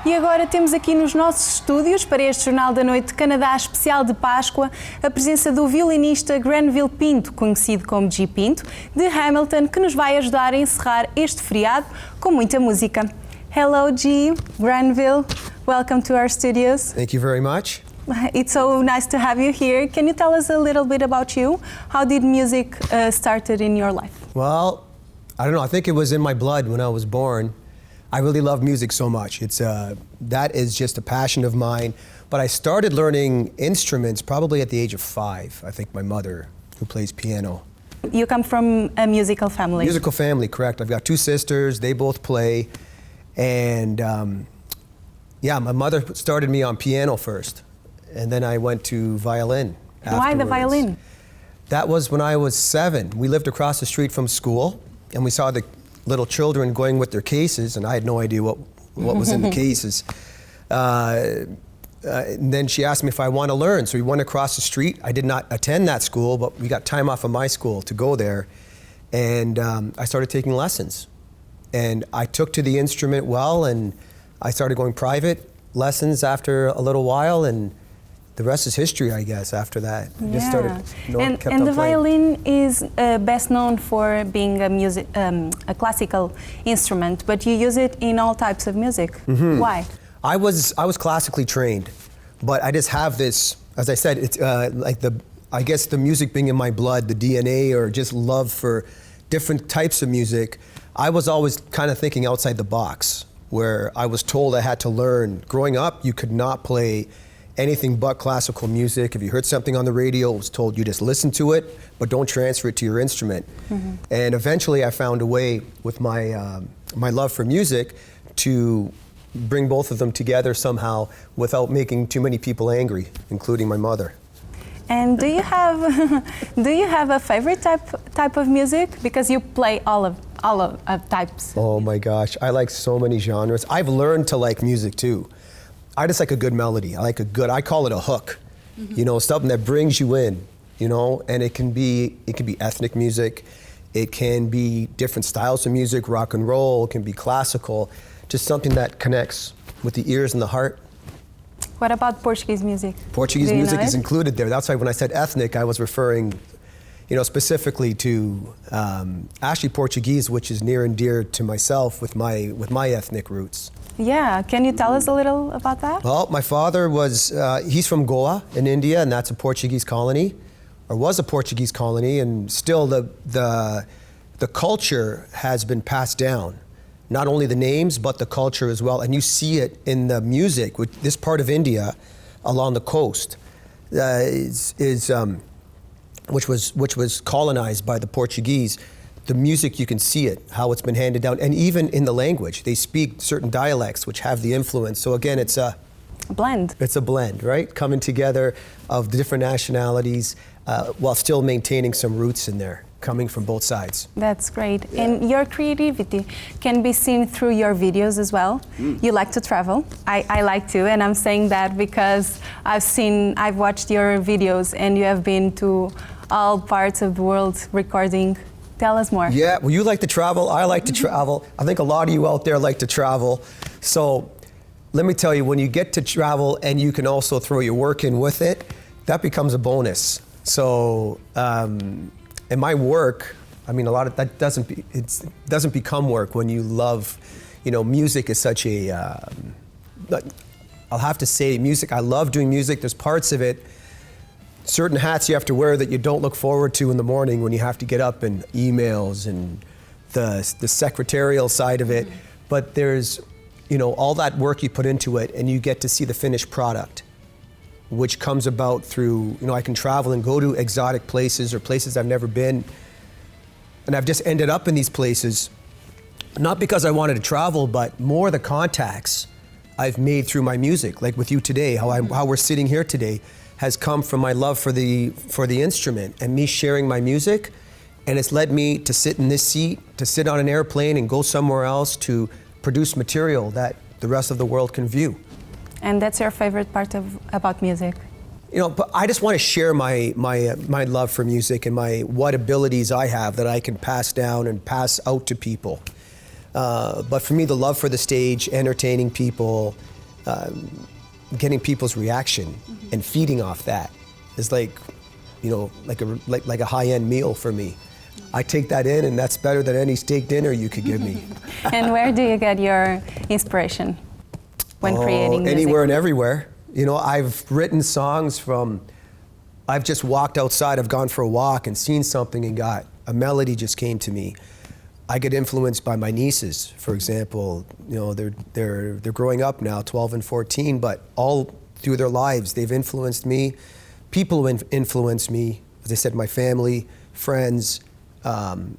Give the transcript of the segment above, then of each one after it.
E agora temos aqui nos nossos estúdios, para este Jornal da Noite de Canadá especial de Páscoa, a presença do violinista Grenville Pinto, conhecido como G. Pinto, de Hamilton, que nos vai ajudar a encerrar este feriado com muita música. Hello G, Grenville, welcome to our studios. Thank you very much. It's so nice to have you here. Can you tell us a little bit about you? How did music started in your life? Well, I don't know, I think it was in my blood when I was born. I really love music so much. That is just a passion of mine. But I started learning instruments probably at the age of 5. I think my mother, who plays piano. You come from a musical family. Musical family, correct. I've got 2 sisters, they both play. And yeah, my mother started me on piano first. And then I went to violin afterwards. Why the violin? That was when I was 7. We lived across the street from school, and we saw the little children going with their cases, and I had no idea what was in the cases. And then she asked me if I want to learn, so we went across the street. I did not attend that school, but we got time off of my school to go there, and I started taking lessons. And I took to the instrument well, and I started going private lessons after a little while, and the rest is history, I guess, after that. I just started, and the violin is best known for being a classical instrument, but you use it in all types of music. Mm-hmm. Why? I was classically trained, but I just have this, as I said, it's I guess the music being in my blood, the DNA, or just love for different types of music. I was always kind of thinking outside the box, where I was told I had to learn. Growing up, you could not play anything but classical music. If you heard something on the radio, it was told you just listen to it, but don't transfer it to your instrument. Mm-hmm. And eventually I found a way with my love for music to bring both of them together somehow without making too many people angry, including my mother. And do you have a favorite type of music? Because you play all of types. Oh my gosh, I like so many genres. I've learned to like music too. I just like a good melody. I call it a hook. Mm-hmm. You know, something that brings you in, you know, and it can be ethnic music, it can be different styles of music, rock and roll, it can be classical, just something that connects with the ears and the heart. What about Portuguese music? Portuguese music is included there. That's why when I said ethnic, I was referring, you know, specifically to actually Portuguese, which is near and dear to myself with my ethnic roots. Yeah, can you tell us a little about that? Well, my father he's from Goa in India, and that's a Portuguese colony, or was a Portuguese colony, and still the culture has been passed down. Not only the names, but the culture as well. And you see it in the music, with this part of India along the coast, which was colonized by the Portuguese. The music, you can see it, how it's been handed down. And even in the language, they speak certain dialects which have the influence. So again, it's a blend. It's a blend, right? Coming together of the different nationalities while still maintaining some roots in there, coming from both sides. That's great. Yeah. And your creativity can be seen through your videos as well. Mm. You like to travel. I like to, and I'm saying that because I've watched your videos and you have been to all parts of the world recording. Tell us more. Yeah, well, you like to travel, I like to travel. I think a lot of you out there like to travel. So let me tell you, when you get to travel and you can also throw your work in with it, that becomes a bonus. So, in my work, I mean, a lot of that doesn't become work when you love, you know, music is such a, I'll have to say music, I love doing music. There's parts of it, certain hats you have to wear that you don't look forward to in the morning when you have to get up and emails and the secretarial side of it. But there's, you know, all that work you put into it and you get to see the finished product, which comes about through, you know, I can travel and go to exotic places or places I've never been. And I've just ended up in these places, not because I wanted to travel, but more the contacts I've made through my music, like with you today, how we're sitting here today has come from my love for the instrument and me sharing my music. And it's led me to sit in this seat, to sit on an airplane and go somewhere else to produce material that the rest of the world can view. And that's your favorite part about music? You know, but I just want to share my love for music and what abilities I have that I can pass down and pass out to people. But for me, the love for the stage, entertaining people, getting people's reaction and feeding off that is like, you know, like a high-end meal for me. I take that in, and that's better than any steak dinner you could give me. And where do you get your inspiration when creating music? Anywhere and everywhere. You know, I've written songs from, I've just walked outside, I've gone for a walk and seen something and got, a melody just came to me. I get influenced by my nieces, for example. You know, they're growing up now, 12 and 14, but all through their lives, they've influenced me. People who influence me, as I said, my family, friends,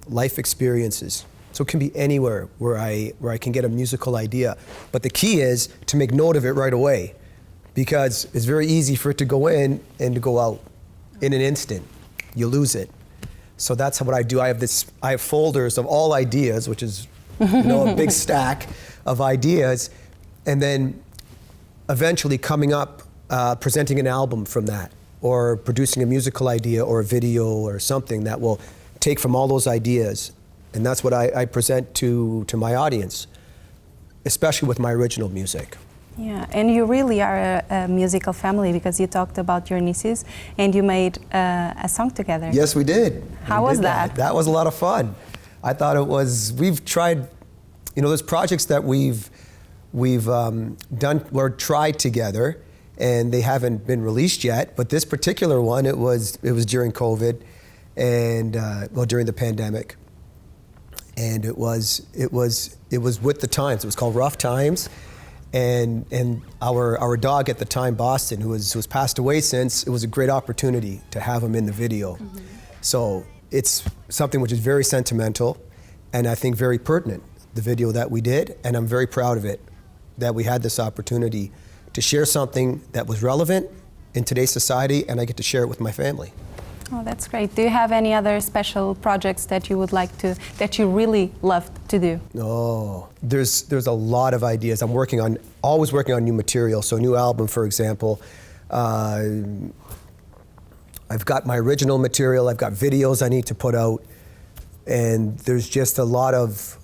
life experiences. So it can be anywhere where I can get a musical idea. But the key is to make note of it right away, because it's very easy for it to go in and to go out in an instant. You lose it. So that's what I do. I have folders of all ideas, which is, you know, a big stack of ideas, and then eventually coming up, presenting an album from that, or producing a musical idea or a video or something that will take from all those ideas. And that's what I present to my audience, especially with my original music. Yeah, and you really are a musical family, because you talked about your nieces and you made a song together. Yes, we did. How was that? That was a lot of fun. I thought it was, we've tried, you know, there's projects that we've done or tried together, and they haven't been released yet, but this particular one, it was during COVID, and well, during the pandemic. And it was with the times. It was called Rough Times. And our dog at the time, Boston, who was passed away since, it was a great opportunity to have him in the video. Mm-hmm. So it's something which is very sentimental, and I think very pertinent, the video that we did, and I'm very proud of it, that we had this opportunity to share something that was relevant in today's society, and I get to share it with my family. Oh, that's great. Do you have any other special projects that you would like to, that you really love to do? Oh, there's a lot of ideas. I'm always working on new material. So a new album, for example. I've got my original material, I've got videos I need to put out, and there's just a lot of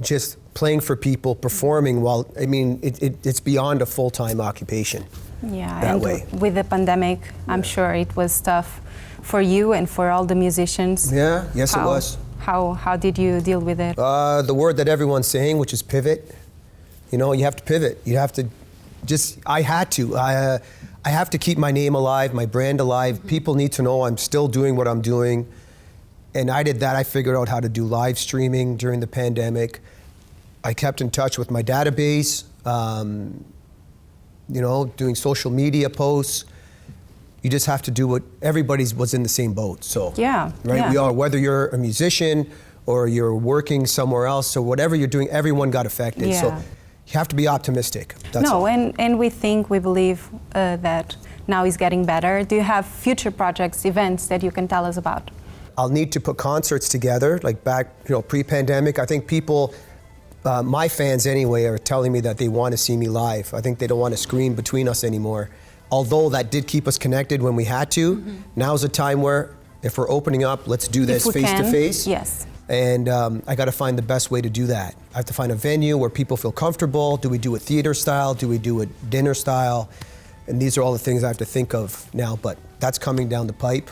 just playing for people, performing while, I mean, it's beyond a full-time occupation. Yeah, that and way. With the pandemic, I'm sure it was tough for you and for all the musicians. Yeah, yes, it was. How did you deal with it? The word that everyone's saying, which is pivot. You know, you have to pivot. You have to I have to keep my name alive, my brand alive. People need to know I'm still doing what I'm doing. And I did that. I figured out how to do live streaming during the pandemic. I kept in touch with my database. You know, doing social media posts. You just have to do what everybody was in the same boat. So yeah, right, yeah. We are, whether you're a musician or you're working somewhere else, so whatever you're doing, everyone got affected. Yeah. So you have to be optimistic. That's all. And we believe that now is getting better. Do you have future projects, events that you can tell us about? I'll need to put concerts together, like back, you know, pre-pandemic. I think people. My fans anyway are telling me that they want to see me live. I think they don't want a screen between us anymore. Although that did keep us connected when we had to. Mm-hmm. Now's a time where if we're opening up, let's do this face to face. Yes. And I got to find the best way to do that. I have to find a venue where people feel comfortable. Do we do it theater style? Do we do it dinner style? And these are all the things I have to think of now, but that's coming down the pipe.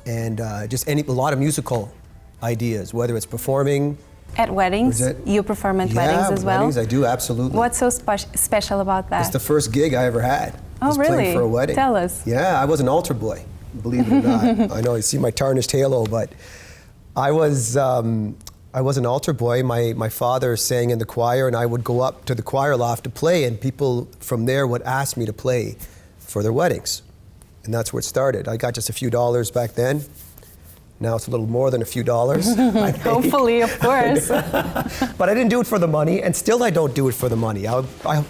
And a lot of musical ideas, whether it's performing. At weddings? You perform at weddings as well? Yeah, weddings I do, absolutely. What's so special about that? It's the first gig I ever had. Oh, really? Playing for a wedding. Tell us. Yeah, I was an altar boy, believe it or not. I know you see my tarnished halo, but I was an altar boy. My father sang in the choir, and I would go up to the choir loft to play, and people from there would ask me to play for their weddings. And that's where it started. I got just a few dollars back then. Now it's a little more than a few dollars. Hopefully, of course. But I didn't do it for the money, and still I don't do it for the money. I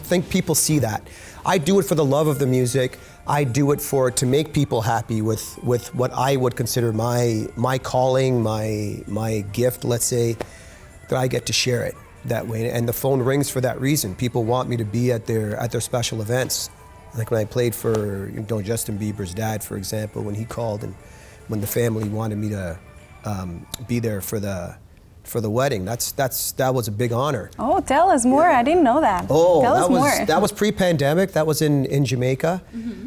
think people see that. I do it for the love of the music. I do it to make people happy with what I would consider my calling, my gift, let's say, that I get to share it that way. And the phone rings for that reason. People want me to be at their special events. Like when I played for Justin Bieber's dad, for example, when he called and when the family wanted me to be there for for the wedding. That was a big honor. Oh, tell us more. I didn't know that. Oh, tell us more. That was pre-pandemic. That was in Jamaica.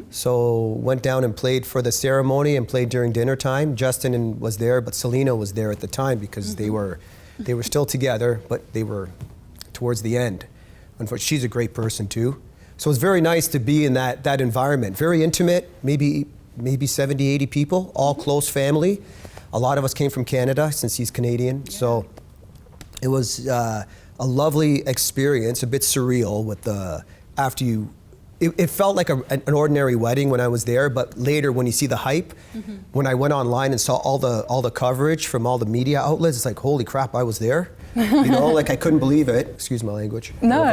So went down and played for the ceremony and played during dinner time. Justin was there, but Selena was there at the time because they were still together, but they were towards the end. Unfortunately, she's a great person too. So it's very nice to be in that environment. Very intimate, maybe 70, 80 people, all close family. A lot of us came from Canada since he's Canadian. Yeah. So it was a lovely experience, a bit surreal with it felt like an ordinary wedding when I was there, but later when you see the hype, when I went online and saw all the coverage from all the media outlets, it's like, holy crap, I was there. You know, like I couldn't believe it. Excuse my language. No.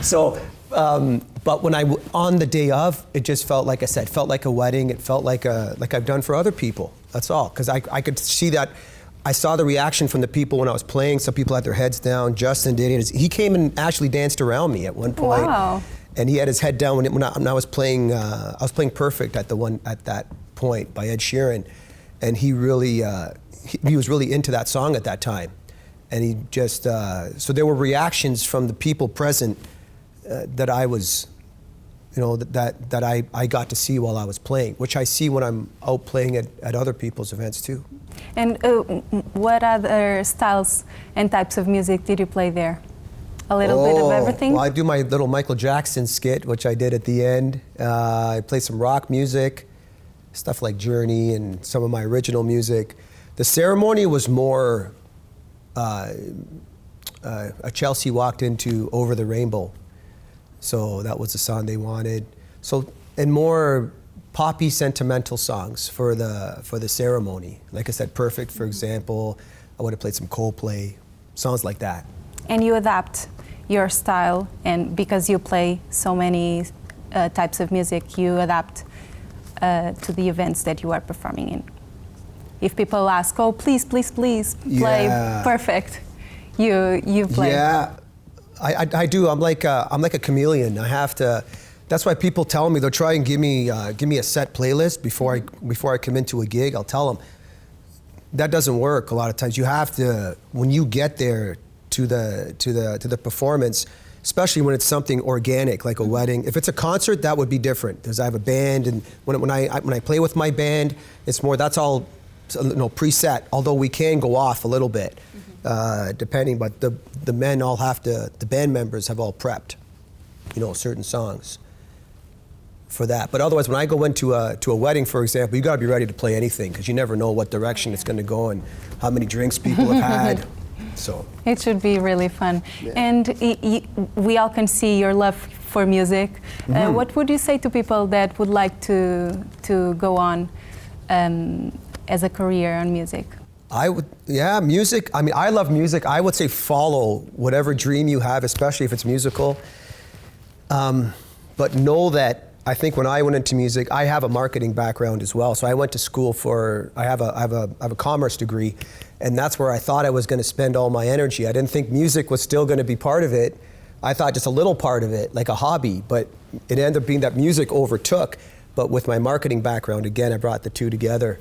So, but when on the day of, it just felt, like I said, felt like a wedding. It felt like I've done for other people. That's all. Because I could see that. I saw the reaction from the people when I was playing. Some people had their heads down. Justin did. He came and actually danced around me at one point. Wow. And he had his head down when I was playing. I was playing "Perfect" at that point by Ed Sheeran, and he really he was really into that song at that time, and he just so there were reactions from the people present that I was, that I got to see while I was playing, which I see when I'm out playing at other people's events too. And what other styles and types of music did you play there? A little bit of everything? Well, I do my little Michael Jackson skit, which I did at the end. I play some rock music, stuff like Journey and some of my original music. The ceremony was more a Chelsea walked into Over the Rainbow. So that was the song they wanted. So, and more poppy, sentimental songs for the ceremony. Like I said, Perfect, for example. I would have played some Coldplay, songs like that. And you adapt your style, and because you play so many types of music, you adapt to the events that you are performing in. If people ask, oh, please play Perfect, you play. Yeah, I do. I'm like a chameleon. I have to. That's why people tell me, they'll try and give me a set playlist before I come into a gig. I'll tell them that doesn't work a lot of times. You have to, when you get there to the performance, especially when it's something organic like a wedding. If it's a concert, that would be different because I have a band, and when I play with my band, it's more, that's all preset. Although we can go off a little bit, depending. But the band members have all prepped, certain songs for that. But otherwise, when I go into a wedding, for example, you got to be ready to play anything because you never know what direction it's going to go and how many drinks people have had. So it should be really fun. Yeah. And we all can see your love for music. What would you say to people that would like to go on as a career on music? Music. I mean, I love music. I would say follow whatever dream you have, especially if it's musical. But know that I think when I went into music, I have a marketing background as well. So I went to school I have a commerce degree, and that's where I thought I was going to spend all my energy. I didn't think music was still going to be part of it. I thought just a little part of it, like a hobby, but it ended up being that music overtook. But with my marketing background, again, I brought the two together.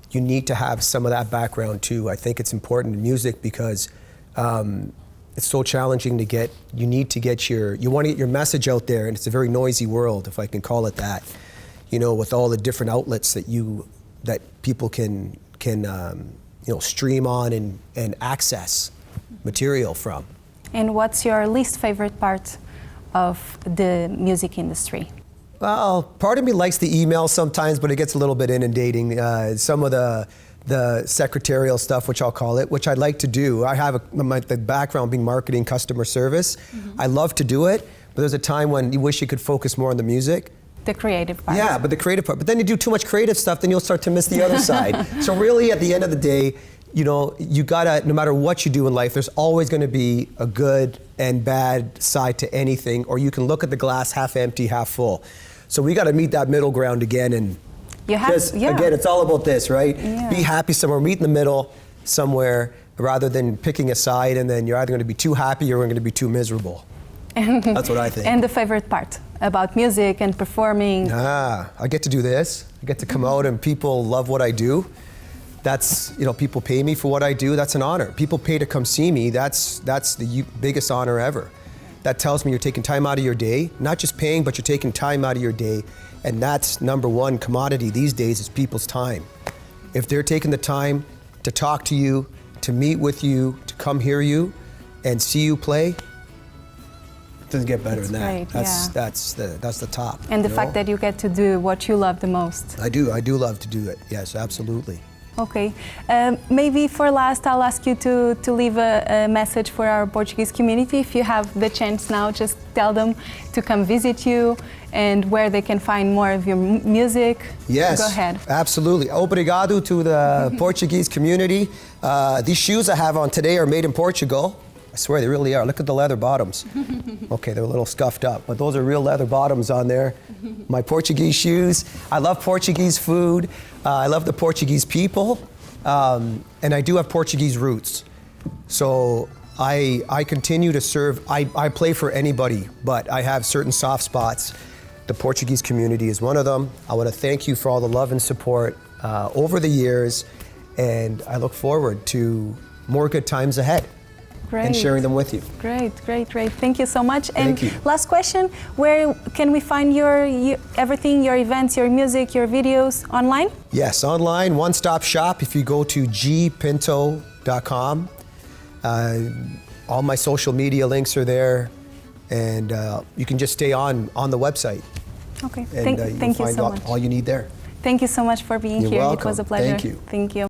You need to have some of that background too. I think it's important in music because it's so challenging to get. You need to get you want to get your message out there, and it's a very noisy world, if I can call it that. With all the different outlets that people can stream on and access material from. And what's your least favorite part of the music industry? Well, part of me likes the email sometimes, but it gets a little bit inundating. Some of the secretarial stuff, which I'll call it, which I like to do. I have the background being marketing, customer service. I love to do it, but there's a time when you wish you could focus more on the music. The creative part. Yeah, but the creative part. But then you do too much creative stuff, then you'll start to miss the other side. So really, at the end of the day, you gotta, no matter what you do in life, there's always gonna be a good and bad side to anything, or you can look at the glass half empty, half full. So we gotta meet that middle ground again, and again, it's all about this, right? Yeah. Be happy somewhere, meet in the middle somewhere, rather than picking a side, and then you're either gonna be too happy or you're gonna be too miserable. That's what I think. And the favorite part about music and performing? I get to do this. I get to come out and people love what I do. that's, you know, people pay me for what I do. That's an honor. People pay to come see me. That's the biggest honor ever. That tells me you're taking time out of your day, not just paying, but you're taking time out of your day. And that's number one commodity these days is people's time. If they're taking the time to talk to you, to meet with you, to come hear you and see you play, it doesn't get better than that. Great, That's the top. And the fact that you get to do what you love the most. I do love to do it. Yes, absolutely. Okay. Maybe for last, I'll ask you to leave a message for our Portuguese community. If you have the chance now, just tell them to come visit you and where they can find more of your music. Yes. Go ahead. Absolutely. Obrigado to the Portuguese community. These shoes I have on today are made in Portugal. I swear they really are. Look at the leather bottoms. Okay, they're a little scuffed up, but those are real leather bottoms on there. My Portuguese shoes. I love Portuguese food. I love the Portuguese people. And I do have Portuguese roots. So I continue to serve. I play for anybody, but I have certain soft spots. The Portuguese community is one of them. I want to thank you for all the love and support over the years. And I look forward to more good times ahead. Great. And sharing them with you. Great. Thank you so much. Thank you. Last question, where can we find your everything, your events, your music, your videos online? Yes, online, one-stop shop. If you go to gpinto.com, all my social media links are there, and you can just stay on the website. Okay, And thank you find so much. all you need there. Thank you so much for being You're here. welcome. It was a pleasure. Thank you. Thank you.